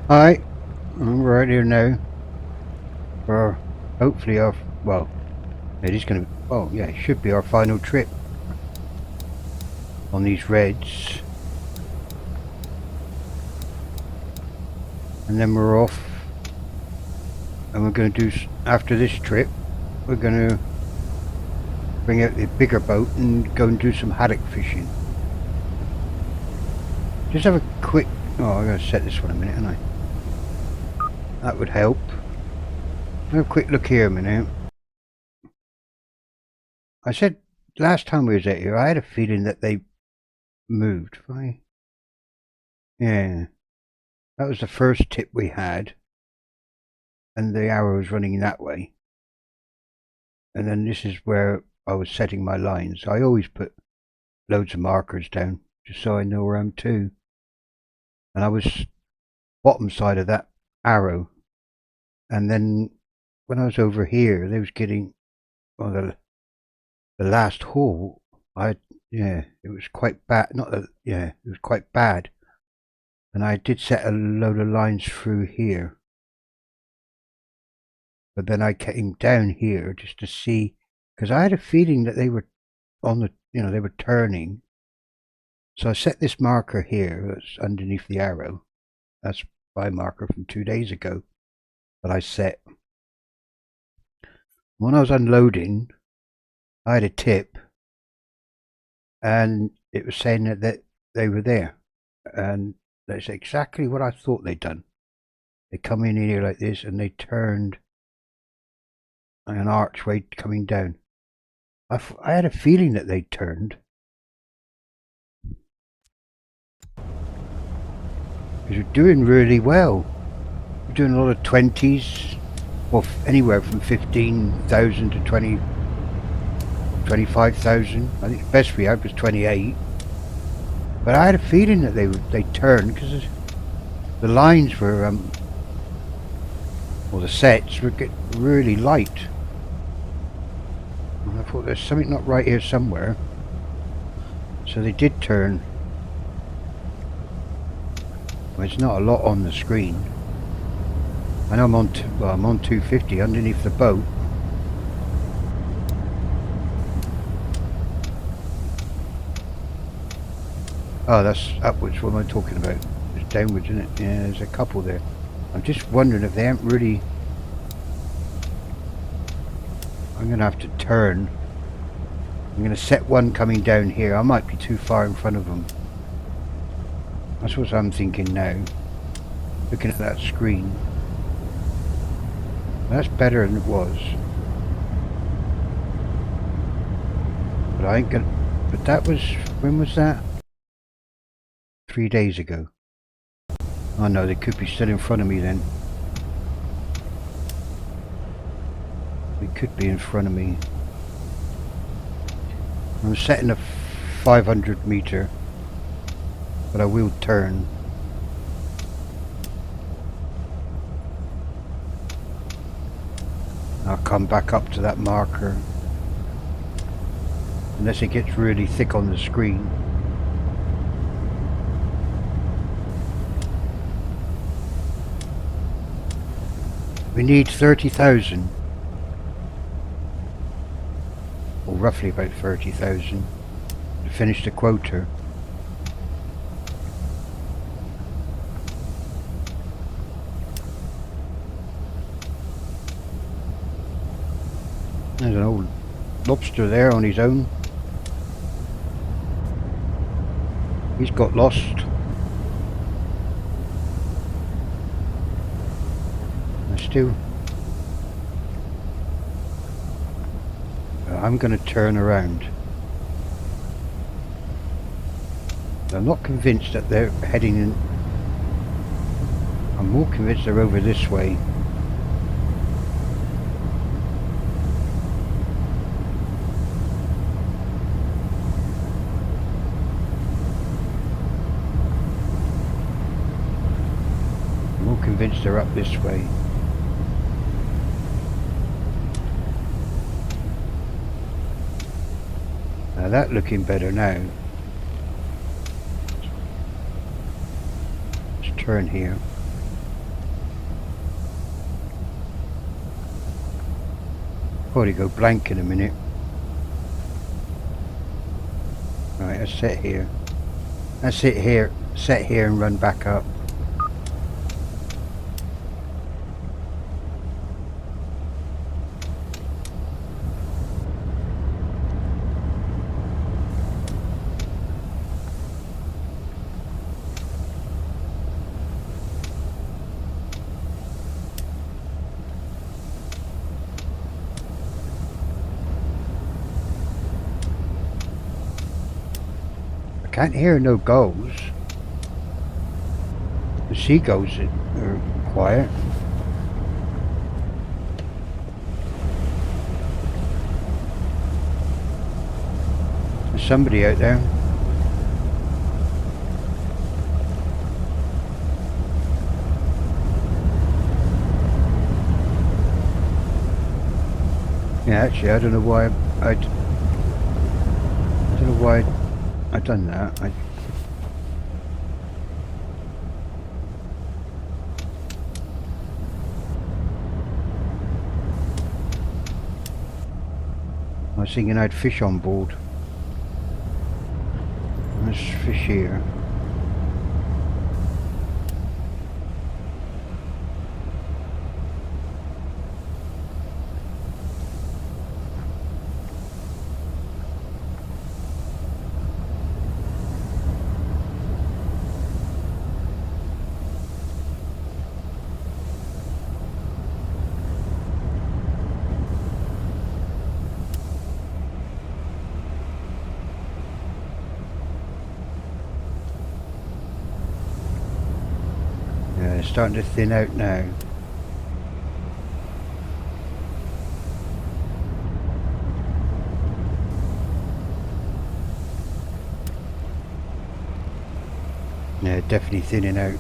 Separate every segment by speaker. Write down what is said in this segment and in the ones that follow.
Speaker 1: Hi, I'm right here now for hopefully our, well, it is going to, oh yeah, it should be our final trip on these reds. And then we're off and we're going to do, after this trip, we're going to bring out the bigger boat and go and do some haddock fishing. Just have a quick, oh, I'm going to set this one a minute, aren't I? That would help. Have a quick look here a minute. I said last time we was out here, I had a feeling that they moved. Right? Yeah, that was the first tip we had, and the arrow was running that way. And then this is where I was setting my lines. I always put loads of markers down just so I know where I'm to. And I was bottom side of that arrow. And then when I was over here, they was getting, well, the last hole. Yeah, it was quite bad. Not that, yeah, it was quite bad. And I did set a load of lines through here. But then I came down here just to see, because I had a feeling that they were on the, they were turning. So I set this marker here that's underneath the arrow. That's my marker from 2 days ago that I set. When I was unloading, I had a tip and it was saying that they were there. And that's exactly what I thought they'd done. They come in here like this and they turned an archway coming down. I had a feeling that they'd turned. Because we're doing really well. We're doing a lot of 20s, well, anywhere from 15,000 to 25,000. I think the best we had was 28. But I had a feeling that they turned because the lines were, or the sets were getting really light. And I thought there's something not right here somewhere. So they did turn. Well, it's not a lot on the screen. I know I'm on 250 underneath the boat. Oh, that's upwards. What am I talking about? It's downwards, isn't it? Yeah, there's a couple there. I'm just wondering if they haven't really... I'm going to have to turn. I'm going to set one coming down here. I might be too far in front of them. That's what I'm thinking now. Looking at that screen. That's better than it was. But I ain't gonna... But that was... When was that? 3 days ago. Oh no, they could be still in front of me then. They could be in front of me. I'm setting a 500 meter. But I will turn. I'll come back up to that marker. Unless it gets really thick on the screen. We need 30,000. Or roughly about 30,000 to finish the quota. There's an old lobster there on his own. He's got lost. And still, I'm going to turn around. I'm not convinced that they're heading in. I'm more convinced they're over this way. Convinced they're up this way. Now that's looking better now. Let's turn here. Probably go blank in a minute. Right, let's sit here. Let's sit here and run back up. I can't hear no gulls. The seagulls are quiet. There's somebody out there. Yeah, actually, I don't know why I don't know why I done that. I was thinking I had fish on board. There's fish here. Yeah, it's starting to thin out now. Yeah, definitely thinning out.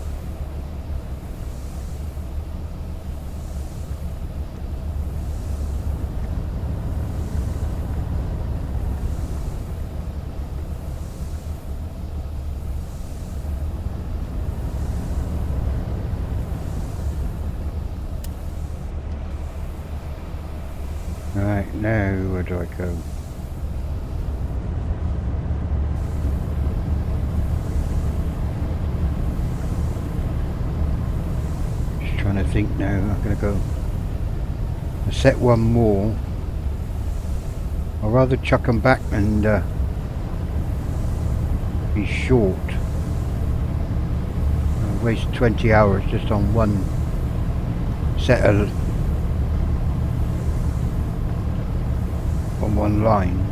Speaker 1: Right, now where do I go? Just trying to think now. I'm gonna go. I set one more. I'd rather chuck them back and be short. I'll waste 20 hours just on one set of on one line.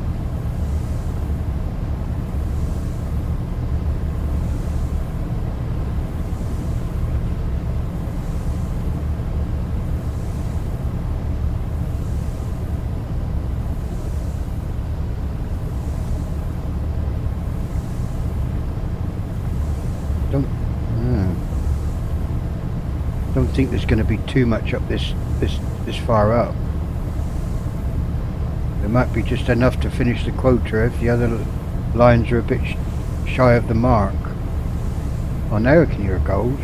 Speaker 1: Don't think there's going to be too much up this far up. There might be just enough to finish the quota if the other lines are a bit shy of the mark. Oh, now I can hear gulls.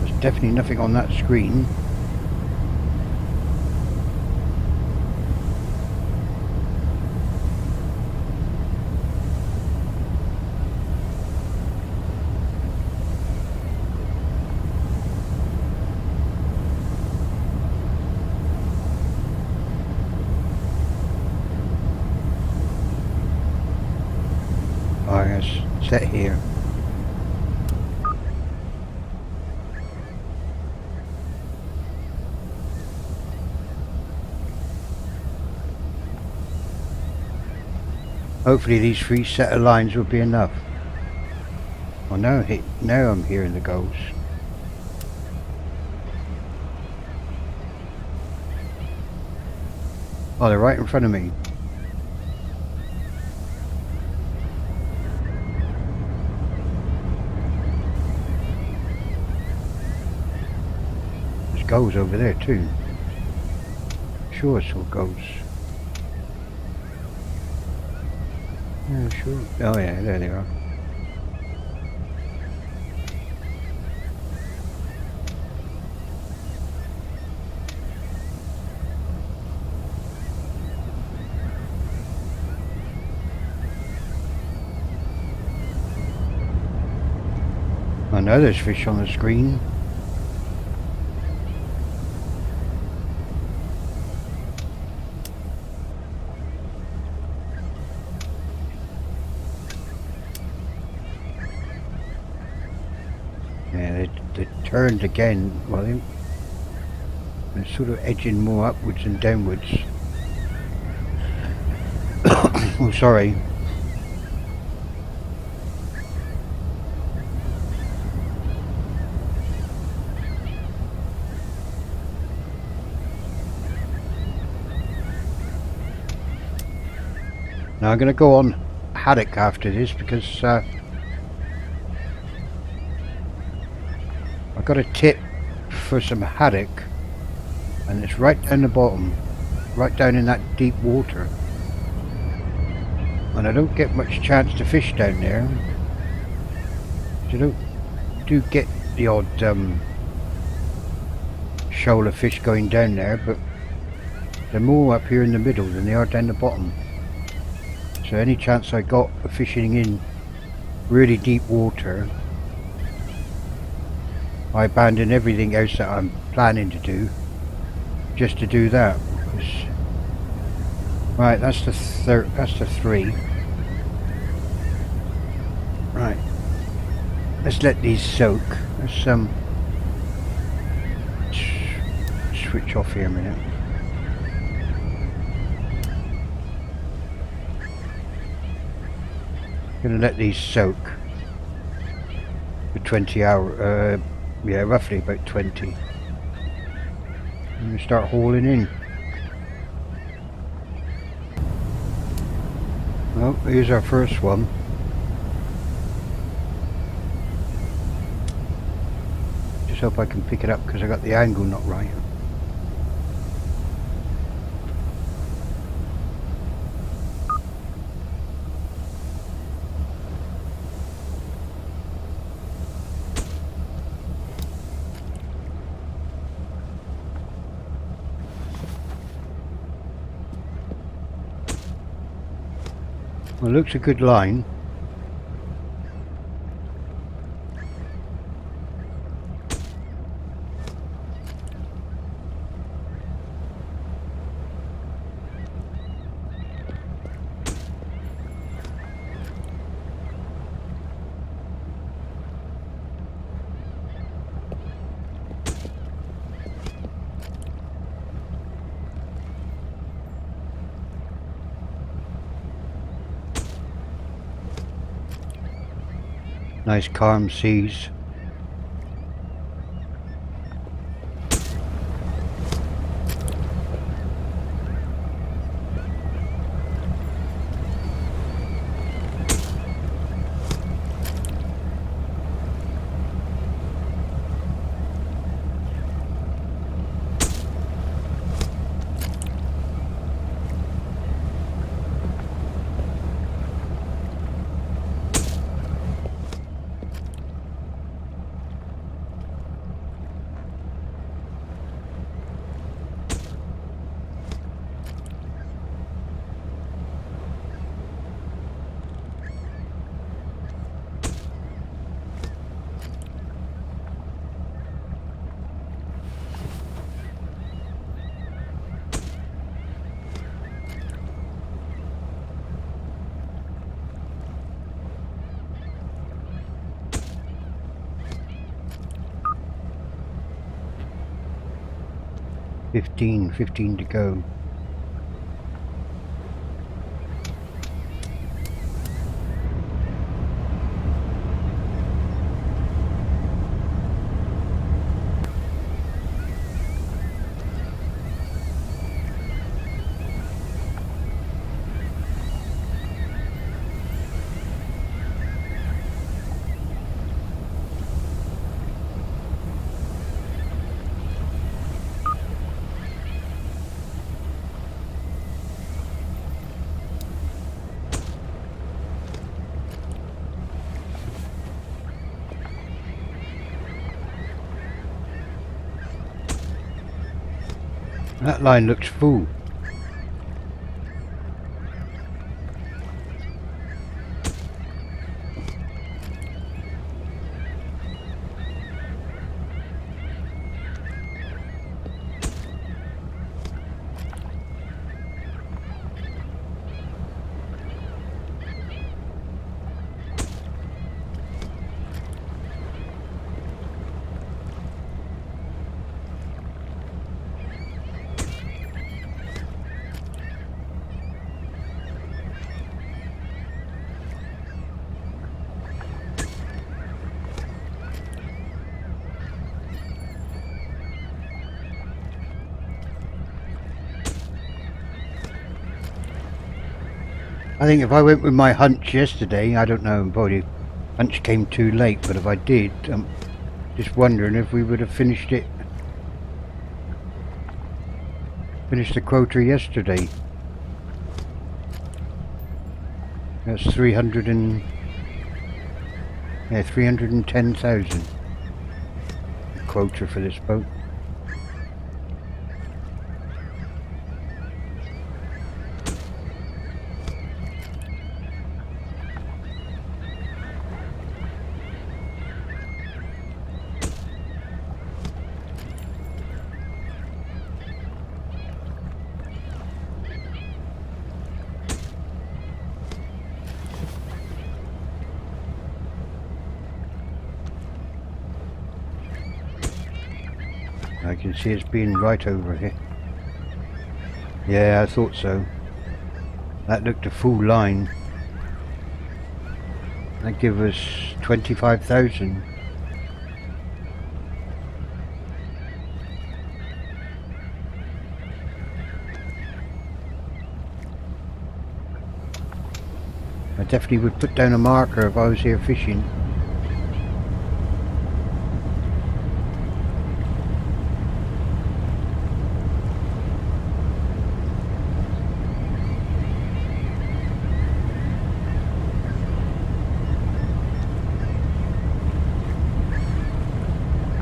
Speaker 1: There's definitely nothing on that screen. Set here. Hopefully these 3 set of lines will be enough. Well, now I'm hearing the gulls. Oh, they're right in front of me. Gulls over there too. Sure I saw gulls. Yeah, sure. Oh yeah, there they are. I know there's fish on the screen. Yeah, they turned again. Well, they're sort of edging more upwards and downwards. Oh, sorry. Now I'm going to go on haddock after this because I got a tip for some haddock, and it's right down the bottom, right down in that deep water. And I don't get much chance to fish down there. You do get the odd shoal of fish going down there, but they're more up here in the middle than they are down the bottom. So any chance I got of fishing in really deep water, I abandon everything else that I'm planning to do just to do that. Right, that's the three. Right, let's let these soak. Let's switch off here a minute. Gonna let these soak for 20 hours. Yeah, roughly about 20. I'm gonna start hauling in. Oh, here's our first one. Just hope I can pick it up because I got the angle not right. Well, looks a good line. Nice calm seas. Fifteen to go. That line looks full. I think if I went with my hunch yesterday, I don't know, probably hunch came too late, but if I did, I'm just wondering if we would have finished it. Finished the quota yesterday. That's 310,000 quota for this boat. I can see it's being right over here. Yeah, I thought so. That looked a full line. That give us 25,000. I definitely would put down a marker if I was here fishing.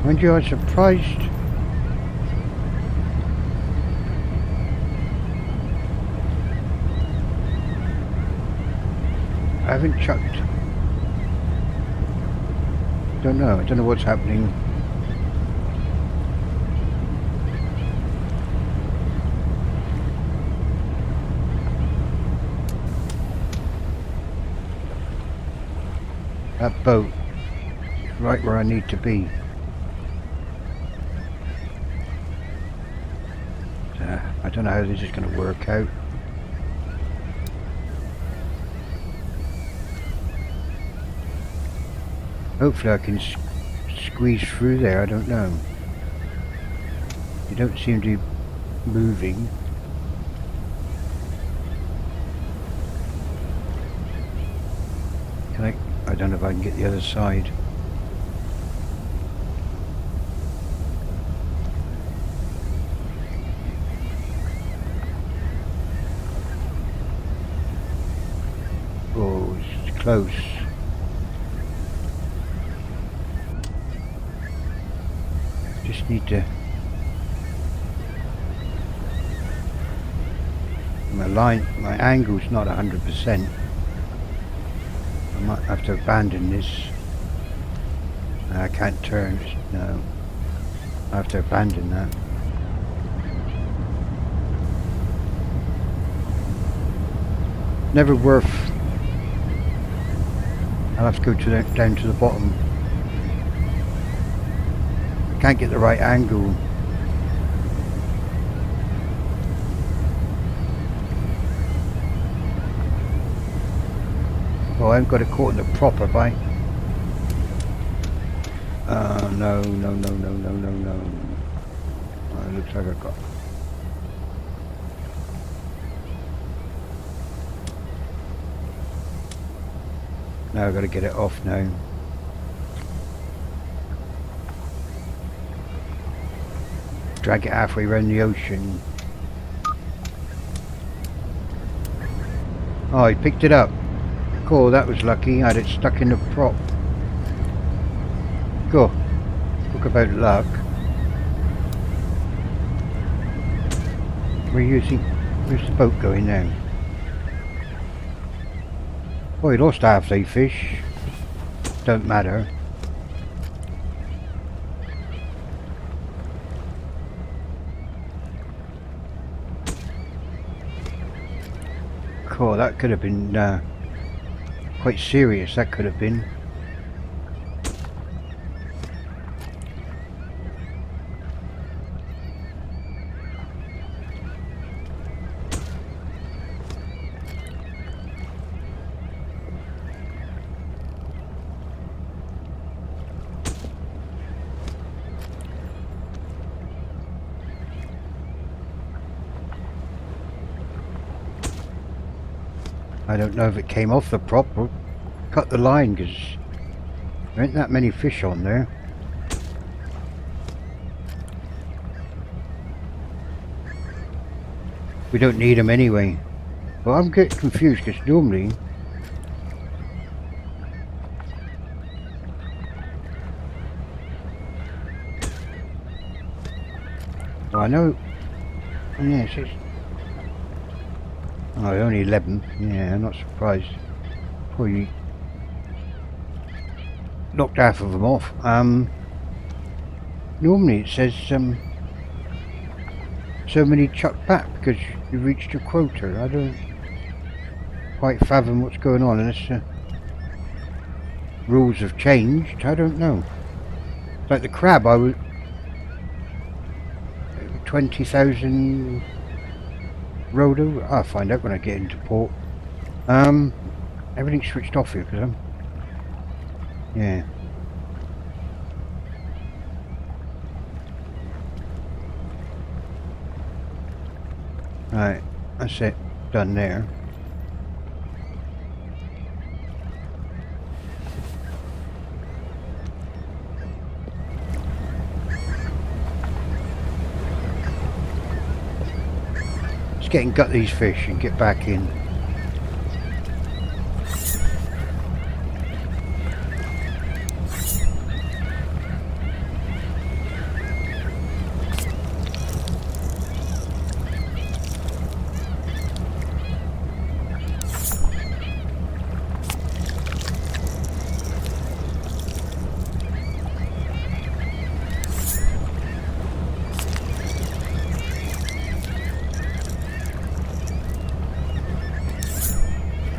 Speaker 1: Mind you, I was surprised. I haven't chucked. Don't know. I don't know what's happening. That boat is right where I need to be. I don't know how this is going to work out. Hopefully I can squeeze through there, I don't know. You don't seem to be moving. Can I don't know if I can get the other side. Oh, it's close. Just need to... my angle's not 100%. I might have to abandon this. I can't turn, no. I have to abandon that. Never worth... I'll have to go down to the bottom. Can't get the right angle. Oh, I haven't got it caught in the prop, have I? No. Oh, it looks like I've got... Now I've got to get it off now. Drag it halfway around the ocean. Oh, he picked it up. Cool, that was lucky. I had it stuck in the prop. Cool. Talk about luck. Where's the boat going now? Oh, we lost half the fish. Don't matter. Cool, that could have been quite serious, that could have been. I don't know if it came off the prop or cut the line, because there ain't that many fish on there. We don't need them anyway. Well, I'm getting confused because normally well, I know. Yes, it's oh, only 11. Yeah, I'm not surprised. Probably knocked half of them off. Normally it says so many chucked back because you've reached your quota. I don't quite fathom what's going on unless rules have changed. I don't know. Like the crab, I was 20,000 rowed over. I'll find out when I get into port. Everything's switched off here because I'm yeah. Right, that's it, done there. Let's get and gut these fish and get back in.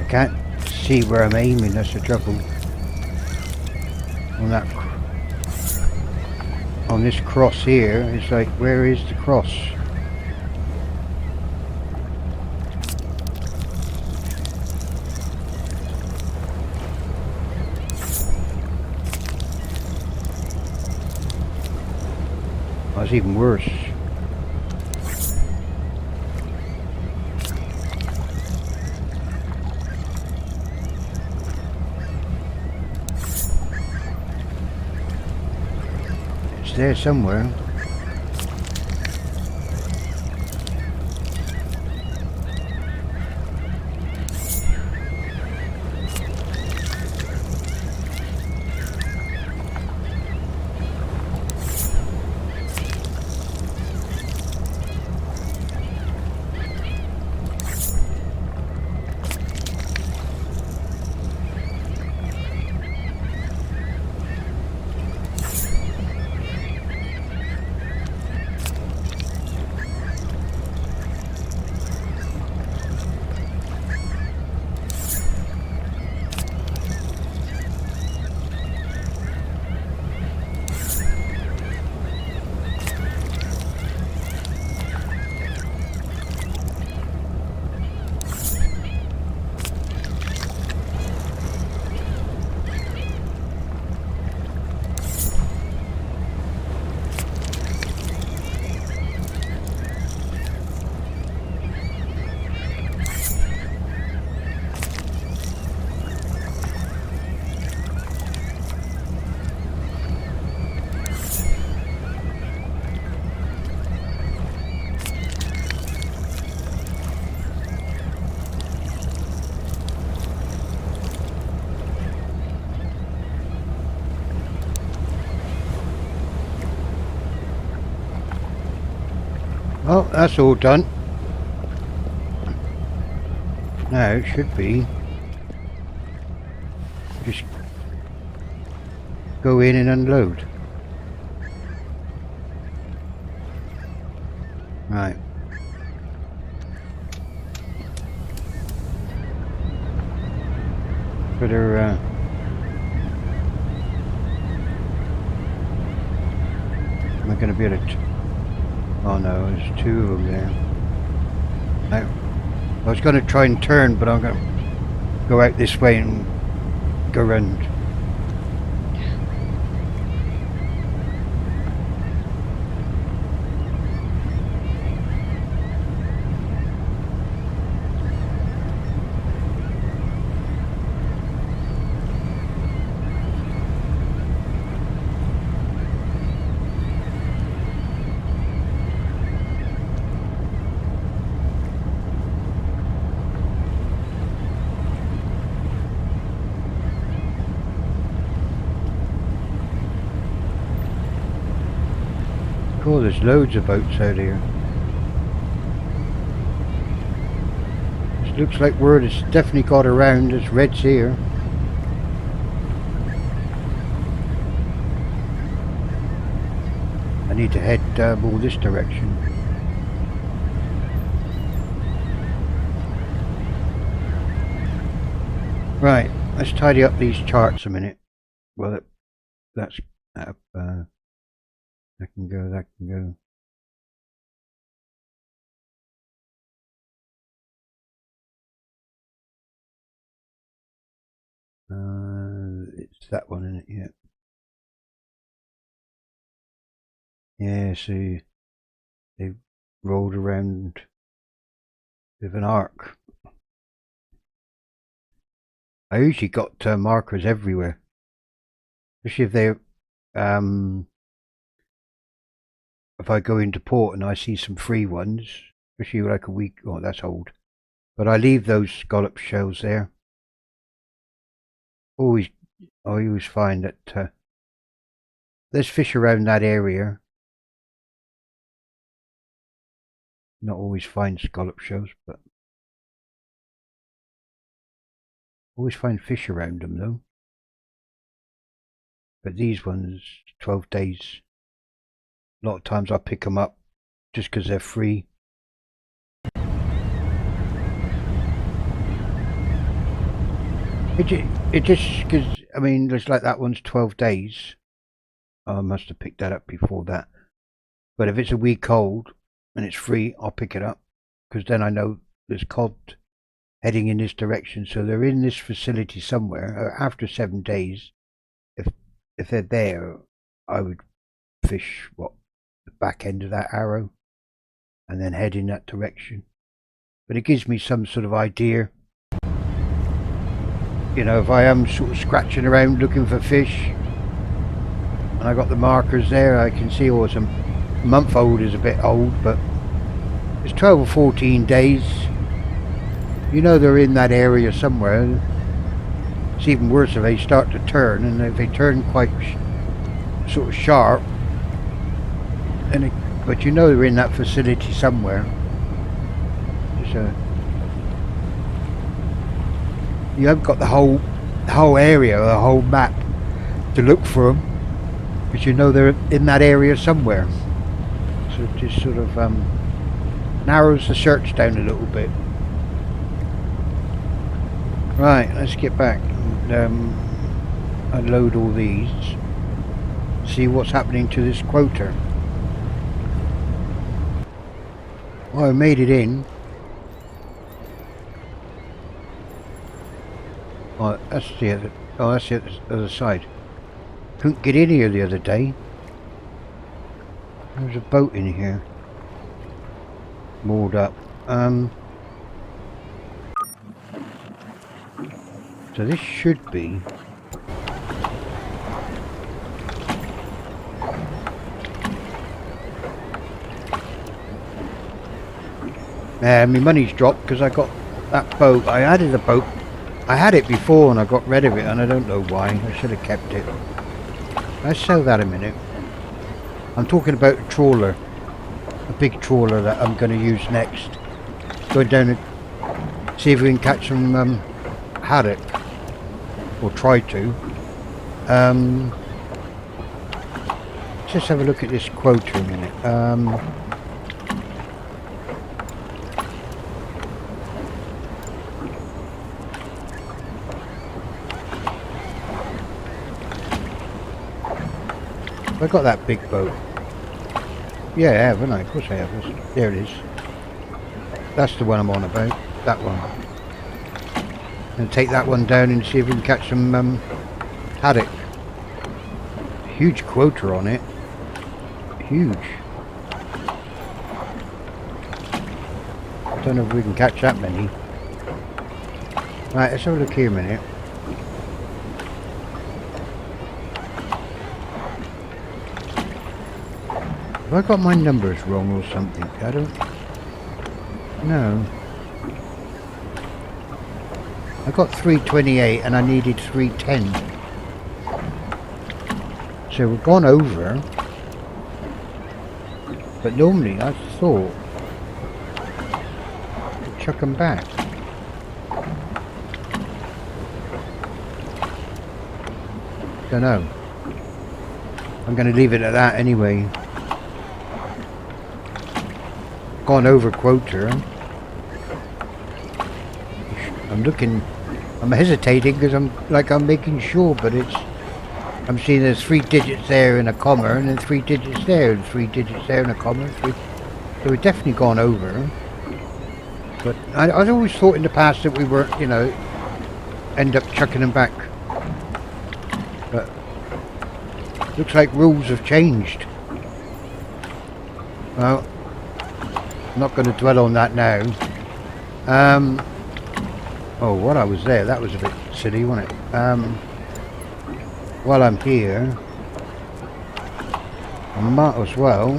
Speaker 1: Can't see where I'm aiming, that's the trouble. On this cross here, it's like, where is the cross? Oh, it's even worse. There somewhere. Well, that's all done. Now it should be. Just go in and unload. Right. Better am I going to be able to... Oh no, there's two of them there. Now, I was going to try and turn, but I'm going to go out this way and go round. Cool, there's loads of boats out here. This looks like word has definitely got around. There's reds here. I need to head all this direction. Right, let's tidy up these charts a minute. Well, that's that can go, that can go. It's that one, isn't it? Yeah. Yeah, see, they rolled around with an arc. I usually got markers everywhere, especially if they if I go into port and I see some free ones, especially like a week. Oh, that's old. But I leave those scallop shells there. I always find that there's fish around that area. Not always find scallop shells, but always find fish around them though. But these ones, 12 days. A lot of times I pick them up just because they're free. It just because, I mean, there's like that one's 12 days. I must have picked that up before that. But if it's a week old and it's free, I'll pick it up because then I know there's cod heading in this direction. So they're in this facility somewhere. After 7 days, if they're there, I would fish the back end of that arrow and then head in that direction. But it gives me some sort of idea. You know, if I am sort of scratching around looking for fish and I got the markers there, I can see, oh, some month old is a bit old, but it's 12 or 14 days. You know they're in that area somewhere. It's even worse if they start to turn, and if they turn quite sort of sharp, but you know they're in that facility somewhere. You haven't got the whole area, the whole map to look for them, but you know they're in that area somewhere. So it just sort of narrows the search down a little bit. Right, let's get back and unload all these. See what's happening to this quota. Oh, I made it in. Oh, that's the other. Oh, that's the other side. Couldn't get in here the other day. There's a boat in here, moored up. So this should be. My money's dropped because I got that boat. I added a boat. I had it before and I got rid of it, and I don't know why. I should have kept it. Let's sell that a minute. I'm talking about a trawler. A big trawler that I'm going to use next. Going down See if we can catch some haddock, or try to. Just have a look at this quota a minute. I got that big boat. Yeah, I have, haven't I? Of course I have. There it is. That's the one I'm on about. That one. And take that one down and see if we can catch some haddock. Huge quota on it. Huge. I don't know if we can catch that many. Right, let's have a look here a minute. Have I got my numbers wrong or something? I don't know. I got 328 and I needed 310. So we've gone over. But normally I thought I'd chuck them back. Don't know. I'm going to leave it at that anyway. Gone over quota. I'm looking, I'm hesitating because I'm making sure, but I'm seeing there's 3 digits there and a comma, and then 3 digits there and 3 digits there and a comma. So we've definitely gone over. But I always thought in the past that we were, you know, end up chucking them back. But looks like rules have changed. Well, I'm not going to dwell on that now. Oh, while I was there, that was a bit silly, wasn't it? While I'm here, I might as well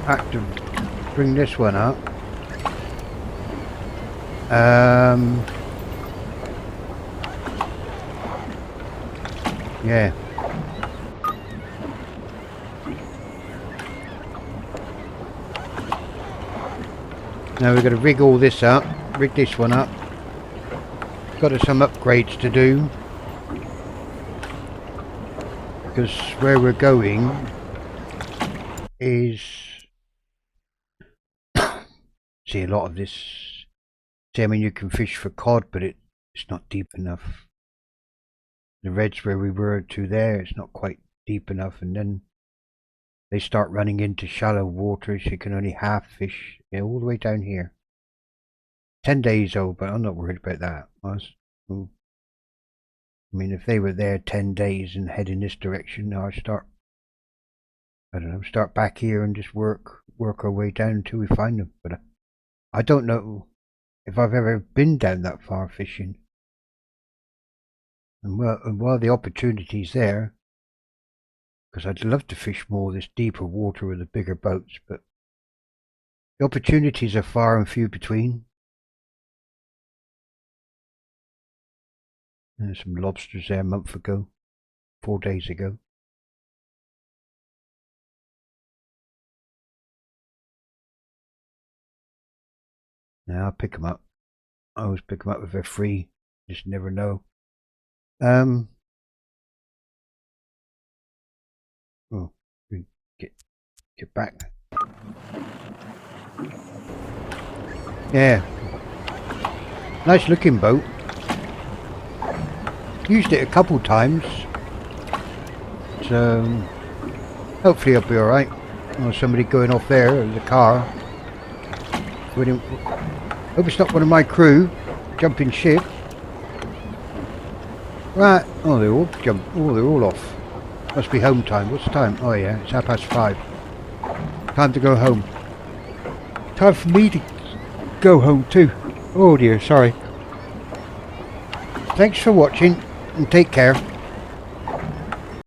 Speaker 1: have to bring this one up. Yeah. Now we're going to rig all this up, rig this one up. Got some upgrades to do. Because where we're going is... see, a lot of this... see, I mean, you can fish for cod, but it's not deep enough. The reds where we were to there, it's not quite deep enough, and then they start running into shallow waters. You can only half fish, yeah, all the way down here. 10 days old, but I'm not worried about that. I mean, if they were there 10 days and head in this direction, now I start, I don't know, start back here and just work our way down until we find them. But I don't know if I've ever been down that far fishing. And while the opportunity's there, because I'd love to fish more this deeper water with the bigger boats, but the opportunities are far and few between. There's some lobsters there a month ago, 4 days ago. Now I'll pick them up. I always pick them up if they're free. Just never know. Oh, we get back. Yeah, nice looking boat. Used it a couple times, so hopefully I'll be all right. Or somebody going off there, there's a car. Hope it's not one of my crew jumping ship. Right. Oh, they're all oh, they're all off. Must be home time. What's the time? Oh yeah, it's 5:30. Time to go home. Time for me to go home too. Oh dear, sorry. Thanks for watching and take care.